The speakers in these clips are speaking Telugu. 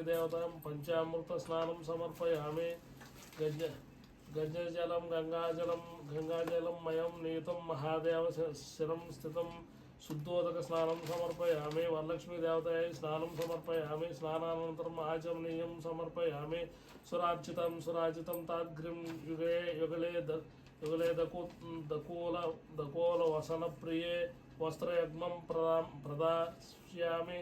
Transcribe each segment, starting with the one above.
देवतां पंचामृत स्नानं समर्पयामि गंगाजलं मयं नीतं महादेव शिरं स्थितं शुद्धोदक स्नानं समर्पयामि वरलक्ष्मी देवतायै स्नानं समर्पयामि स्नानानन्तरम् आचमनीयं समर्पयामि सुराजितं ताद्ग्रिं युगले दकोल वसन प्रिये वस्त्रयज्ञं प्रदास्यामि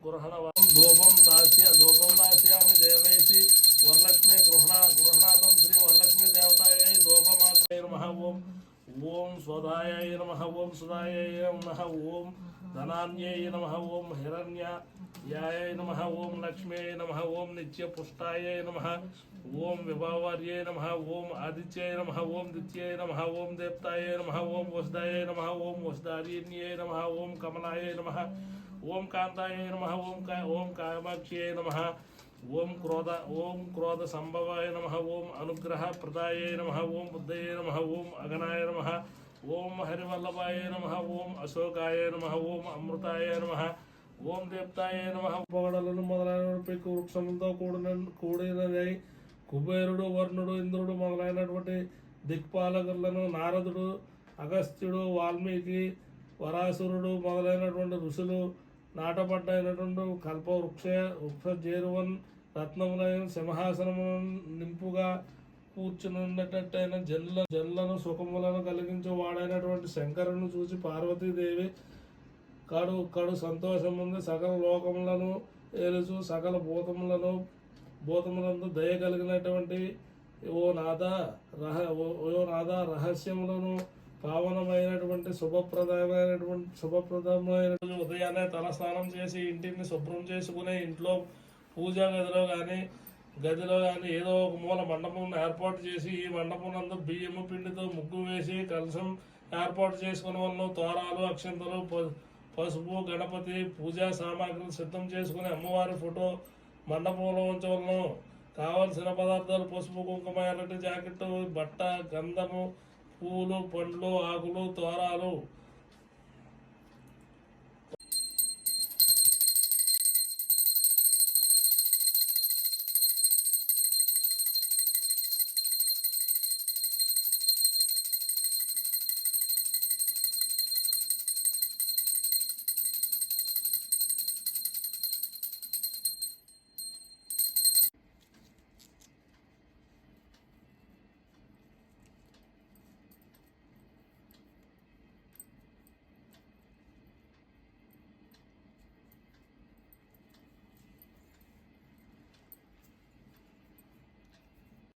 गृहणवं धूपं दास्यामि देवैषि वरलक्ष्मी गृहणादं श्री वरलक्ष्मी देवतायै धूपमात्रे नमः ओम स्वधायै नमः ओम सुधायै नमः ओम धनान्यै नमः ओम हिरण्याय नमः ओम लक्ष्म्यै नमः ओम नित्यपुष्टायै नमः ओम विभावर्यै नमः ओम आदित्यै नमः ओम दित्यै नमः ओम देवतायै नमः ओम वसुदायै नमः ओम वसुधारिण्यै नमः ओम कमलायै नमः ओम कांतायै नमः ओम कामाक्ष्यै नमः ओम क्रोध संभवाय नमः ओम अनुग्रह प्रदाय नमः ओम बुद्धये नमः ओम अगनाय नमः ओम हरिवल्लभाय नमः ओम अशोकाय नमः ओम अमृताय नमः ओम देवताय नमः పొగడలను మొదలైన పెక్కు వృక్షములతో కూడినదై కుబేరుడు వర్ణుడు ఇంద్రుడు మొదలైనటువంటి దిక్పాలకులను నారదుడు అగస్త్యుడు వాల్మీకి వరాసురుడు మొదలైనటువంటి ఋషులు నాటపడ్డైనటువంటి కల్ప వృక్ష జేరువన్ రత్నములైన సింహాసనము నింపుగా కూర్చునున్నట్టయిన జల్లను సుఖములను కలిగించే వాడైనటువంటి శంకరుని చూసి పార్వతీదేవి కడు సంతోషముంది సకల లోకములను ఏలుచు సకల భూతములందు దయ కలిగినటువంటి ఓ నాథ రహస్యములను పావనమైనటువంటి శుభప్రదమైన ఉదయాన్నే తలస్నానం చేసి ఇంటిని శుభ్రం చేసుకుని ఇంట్లో పూజా గదిలో కానీ ఏదో ఒక మూల మండపం ఏర్పాటు చేసి ఈ మండపం నందు బియ్యము పిండితో ముగ్గు వేసి కలశం ఏర్పాటు చేసుకునే వాళ్ళను తోరాలు అక్షంతలు పసుపు గణపతి పూజా సామాగ్రిని సిద్ధం చేసుకుని అమ్మవారి ఫోటో మండపంలో ఉంచవలను కావలసిన పదార్థాలు పసుపు కుంకుమ ఎర్రటి జాకెట్ బట్ట గంధము పూలు పండ్లు ఆకులు తోరాలు